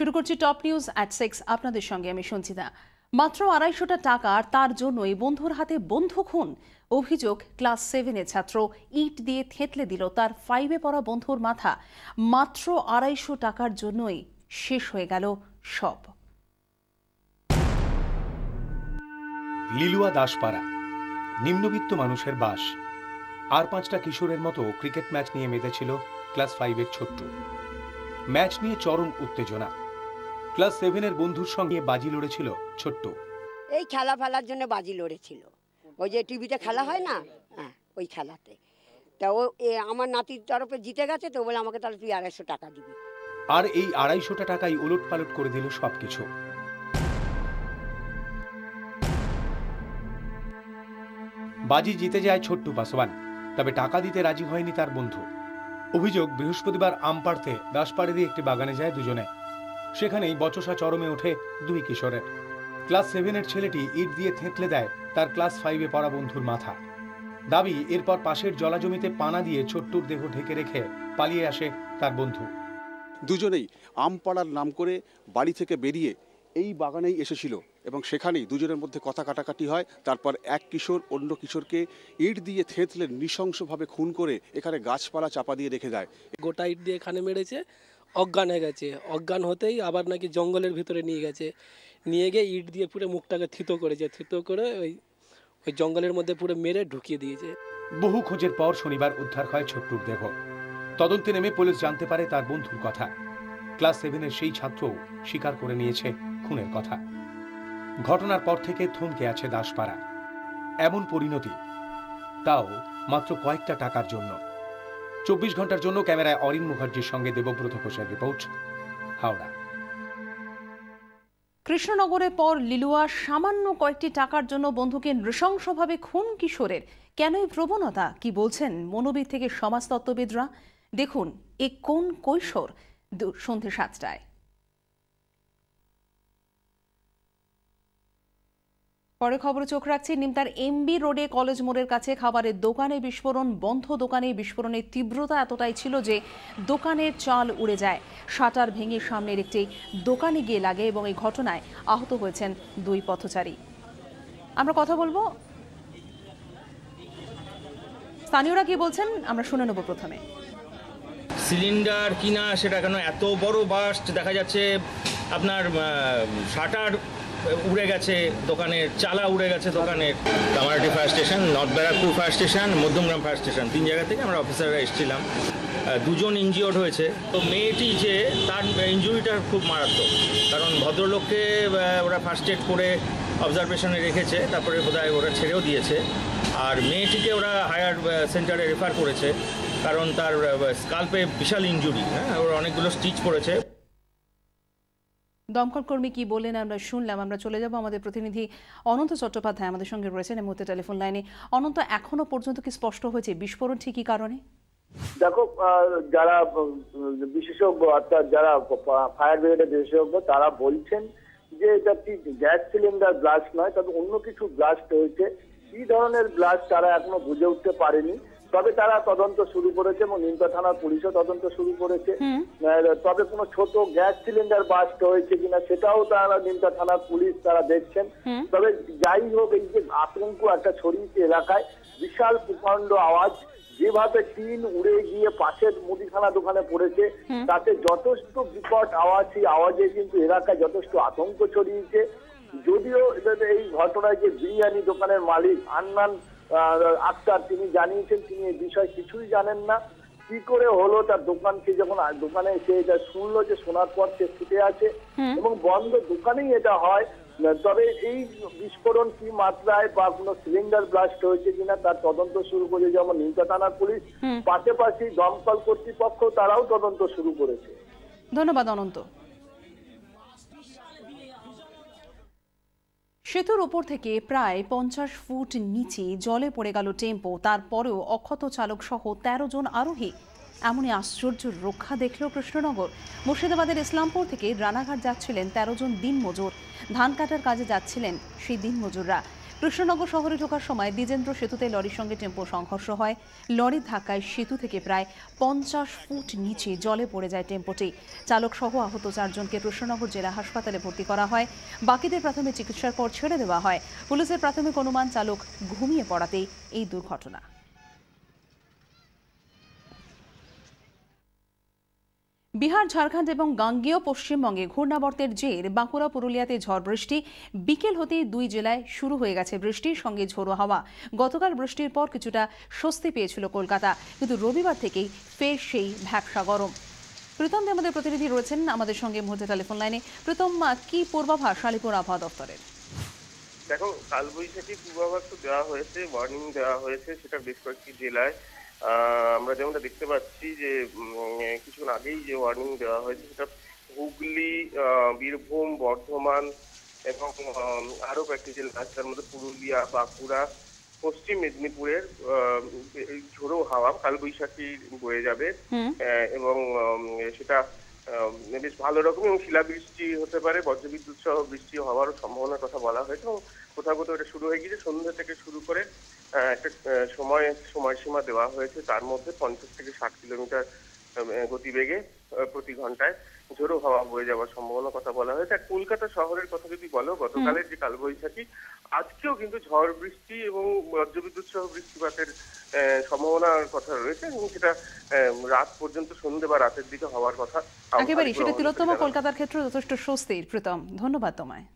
শুরু করছি top news at 6। আপনাদের সঙ্গে আমি সঞ্চিতা। মাত্র 250 টাকা আর তার জন্যই বন্ধুর হাতে বন্ধু খুন। অভিযোগ, ক্লাস 7-এর ছাত্র ইট দিয়ে থেতলে দিল তার 5-এ পড়া বন্ধুর মাথা। মাত্র 250 টাকার জন্যই শেষ হয়ে গেল সব। লিলুয়া দাসপাড়া, নিম্নবিত্ত মানুষের বাস। আর 5টা কিশোরের মতো ক্রিকেট ম্যাচ নিয়ে মেতেছিল ক্লাস 5-এর ছোট্ট। ম্যাচ নিয়ে চরম উত্তেজনা। ক্লাস 7-এর বন্ধুর সঙ্গে বাজি লড়েছিল ছোট্ট। এই খেলা ফেলার জন্য বাজি লড়েছিল, ওই যে টিভিতে খেলা হয় না, হ্যাঁ ওই খেলাতে। তা ও আমার নাতির তরফে জিতে গেছে, তো বলে আমাকে তাহলে তুই 250 টাকা দিবি। আর এই 250 টাকাই ওলট পালট করে দিল সবকিছু। বাজি জিতে যায় ছোট্টু পাসওয়ান, তবে টাকা দিতে রাজি হয়নি তার বন্ধু। অভিযোগ, বৃহস্পতিবার আম পাড়তে দাসপাড়ে দিয়ে একটি বাগানে যায় দুজনে। সেখানেই বচসা চরমে ওঠে দুই কিশোরের। ক্লাস 7-এর ছেলেটি ইট দিয়ে থেতলে দেয় তার ক্লাস 5-এ পড়া বন্ধুর মাথা। দাবি, এরপর পাশের জলাজমিতে পানা দিয়ে ছোট্টুর দেহ ঢেকে রেখে পালিয়ে আসে তার বন্ধু। দুজনেই আম পাড়ার নাম করে বাড়ি থেকে বেরিয়ে এই বাগানেই এসেছিল এবং সেখানেই দুজনের মধ্যে কথা কাটাকাটি হয়। তারপর এক কিশোর অন্য কিশোরকে ইট দিয়ে থেতলে নৃশংসভাবে খুন করে এখানে গাছপালা চাপা দিয়ে রেখে দেয়। গোটা ইট দিয়ে এখানে মেরেছে, অজ্ঞান হয়ে গেছে। অজ্ঞান হতেই আবার নাকি জঙ্গলের ভিতরে নিয়ে গেছে, নিয়ে গিয়ে ইট দিয়ে পুরো মুখটাকে থিতো করেছে, থিতো করে ওই জঙ্গলের মধ্যে পুরো মেরে ঢুকিয়ে দিয়েছে। বহু খোঁজের পর শনিবার উদ্ধার হয় ছোট্টুর দেহ। তদন্তে নেমে পুলিশ জানতে পারে তার বন্ধুর কথা। ক্লাস 7-এর সেই ছাত্রও স্বীকার করে নিয়েছে খুনের কথা। ঘটনার পর থেকে থমকে আছে দাসপাড়া। এমন পরিণতি, তাও মাত্র কয়েকটা টাকার জন্য। 24 ঘন্টার জন্য ক্যামেরায় অরিন মুখার্জির সঙ্গে দেবব্রত ঘোষের রিপোর্ট, হাওড়া। কৃষ্ণনগরের পর লিলুয়া, সামান্য কয়েকটি টাকার জন্য বন্ধুকে নৃশংসভাবে খুন কিশোরের। কেন এই প্রবণতা, কি বলছেন মনোবিদ থেকে সমাজতত্ত্ববিদরা? দেখুন এ কোন কৈশোর, সন্ধ্যে 7টায়। পরে খবরে চোখ রাখছি নিমতার এমবি রোডে কলেজ মোড়ের কাছে খাবারের দোকানে বিস্ফোরণ। বন্ধ দোকানে বিস্ফোরণের তীব্রতা এতটাই ছিল যে দোকানের চাল উড়ে যায়। শাটার ভেঙে সামনের একটি দোকানে গিয়ে লাগে এবং এই ঘটনায় আহত হয়েছেন 2 পথচারী। আমরা কথা বলবো, স্থানীয়রা কি বলছেন আমরা শুনে নেব। প্রথমে সিলিন্ডার কিনা সেটা কেন এত বড় বাস্ট দেখা যাচ্ছে, আপনার শাটার উড়ে গেছে, দোকানের চালা উড়ে গেছে দোকানের। Kamarhati fire station, north Barrackpore fire station, Madhyamgram fire station, 3 জায়গা থেকে আমরা অফিসাররা এসেছিলাম। 2 জন ইনজিওর্ড হয়েছে। তো মেয়েটি যে তার ইনজুরিটা খুব মারাত্মক, কারণ ভদ্রলোককে ওরা ফার্স্ট এড করে অবজারভেশনে রেখেছে, তারপরে বোধহয় ওরা ছেড়েও দিয়েছে। আর মেয়েটিকে ওরা হায়ার সেন্টারে রেফার করেছে, কারণ তার স্কাল্পে বিশাল ইনজুরি, হ্যাঁ, ওর অনেকগুলো স্টিচ পড়েছে। দমকল কর্মী কি বললেন আমরা শুনলাম। আমরা চলে যাব, আমাদের প্রতিনিধি অনন্ত চট্টোপাধ্যায় আমাদের সঙ্গে রয়েছেন এই মুহূর্তে টেলিফোন লাইনে। অনন্ত, এখনো পর্যন্ত কি স্পষ্ট হয়েছে বিস্ফোরণ ঠিক কি কারণে? দেখো, যারা বিশেষজ্ঞ অর্থাৎ যারা ফায়ার ব্রিগেডের বিশেষজ্ঞ তারা বলছেন যে এটা ঠিক গ্যাস সিলিন্ডার ব্লাস্ট নয়, তবে অন্য কিছু ব্লাস্ট হয়েছে। কি ধরনের ব্লাস্ট তারা এখনো বুঝে উঠতে পারেনি, তবে তারা তদন্ত শুরু করেছে এবং নিমতা থানার পুলিশও তদন্ত শুরু করেছে। তবে কোনো ছোট গ্যাস সিলিন্ডার বাস্ট হয়েছে কিনা সেটাও তারা নিমতা থানার পুলিশ তারা দেখছেন। তবে যাই হোক, এই যে আতঙ্ক একটা ছড়িয়েছে এলাকায়, বিশাল প্রকাণ্ড আওয়াজ, যেভাবে টিন উড়ে গিয়ে পাশের মুদিখানা দোকানে পড়েছে, তাতে যথেষ্ট বিকট আওয়াজ। সেই আওয়াজে কিন্তু এলাকায় যথেষ্ট আতঙ্ক ছড়িয়েছে। যদিও এই ঘটনায় যে বিরিয়ানি দোকানের মালিক আন্নান আক্তার, তিনি জানিয়েছেন তিনি এই বিষয় কিছুই জানেন না। কি করে হলো, তার দোকানকে যখন দোকানে এসে এটা শুনলো, যে শোনার পর সে ছুটে আছে এবং বন্ধ দোকানেই এটা হয়। তবে এই বিস্ফোরণ কি মাত্রায় বা কোনো সিলিন্ডার ব্লাস্ট হয়েছে কিনা তার তদন্ত শুরু করেছে যেমন নিমতা থানার পুলিশ, পাশাপাশি দমকল কর্তৃপক্ষ তারাও তদন্ত শুরু করেছে। ধন্যবাদ অনন্ত। সেতুর ওপর থেকে প্রায় 50 ফুট নিচে জলে পড়ে গেল টেম্পো। তারপরেও অক্ষত চালক সহ 13 জন আরোহী। এমনই আশ্চর্য রক্ষা দেখল কৃষ্ণনগর। মুর্শিদাবাদের ইসলামপুর থেকে রানাঘাট যাচ্ছিলেন 13 জন দিনমজুর। ধান কাটার কাজে যাচ্ছিলেন সেই দিনমজুররা। কৃষ্ণনগর শহরে ঢোকার সময় দ্বিজেন্দ্র সেতুতে লরির সঙ্গে টেম্পো সংঘর্ষ হয়। লরির ধাক্কায় সেতু থেকে প্রায় 50 ফুট নিচে জলে পড়ে যায় টেম্পোটি। চালক সহ আহত 4 জনকে কৃষ্ণনগর জেলা হাসপাতালে ভর্তি করা হয়। বাকিদের প্রাথমিক চিকিৎসার পর ছেড়ে দেওয়া হয়। পুলিশের প্রাথমিক অনুমান চালক ঘুমিয়ে পড়াতেই এই দুর্ঘটনা। বিহার, ঝাড়খণ্ড এবং গাঙ্গেয় পশ্চিমবঙ্গে ঘূর্ণাবর্তের জের বাঁকুড়া, পুরুলিয়াতে ঝড় বৃষ্টি। বিকেল হতেই 2 জেলায় শুরু হয়ে গেছে বৃষ্টির সঙ্গে ঝোড়ো হাওয়া। গতকাল বৃষ্টির পর কিছুটা স্বস্তি পেয়েছিল কলকাতা, কিন্তু রবিবার থেকেই ফের সেই ভ্যাপসা গরম। প্রীতম দে আমাদের প্রতিনিধি রয়েছেন আমাদের সঙ্গে মুহূর্তে টেলিফোন লাইনে। প্রীতম, কি পূর্বাভাস আলিপুর আবহাওয়া দপ্তরের? দেখো, কালবৈশাখী পূর্বাভাস তো দেওয়া হয়েছে, ওয়ার্নিং দেওয়া হয়েছে, সেটা বেশ কয়েকটি জেলায়। আমরা যেমনটা দেখতে পাচ্ছি যে কিছুক্ষণ আগেই যে ওয়ার্নিং দেওয়া হয়েছে সেটা হুগলি, বীরভূম, বর্ধমান এবং আরো কয়েকটি জেলা আছে, তার মধ্যে পুরুলিয়া, বাঁকুড়া, পশ্চিম মেদিনীপুরের ঝোড়ো হাওয়া কালবৈশাখী বয়ে যাবে এবং সেটা বেশ ভালো রকম এবং শিলাবৃষ্টি হতে পারে, বজ্রবিদ্যুৎ সহ বৃষ্টি হওয়ার সম্ভাবনার কথা বলা হয়েছে এবং কোথাও কোথাও এটা শুরু হয়ে গিয়েছে। সন্ধ্যা থেকে শুরু করে একটা সময়সীমা দেওয়া হয়েছে, তার মধ্যে 50 থেকে 60 কিলোমিটার গতিবেগে প্রতি ঘন্টায় ঝোড়ো হাওয়া বয়ে যাওয়ার সম্ভাবনার কথা বলা হয়েছে। আর কলকাতা শহরের কথা যদি বলো, গতকালের যে কালবৈশাখী, আজকেও কিন্তু ঝড় বৃষ্টি এবং বজ্রবিদ্যুৎ সহ বৃষ্টিপাতের সম্ভাবনার কথা রয়েছে এবং সেটা রাত পর্যন্ত, সন্ধ্যে বা রাতের দিকে হওয়ার কথা। একেবারে সেটা তিলোত্তমা কলকাতার ক্ষেত্রে যথেষ্ট স্বস্তির। প্রীতম, ধন্যবাদ তোমায়।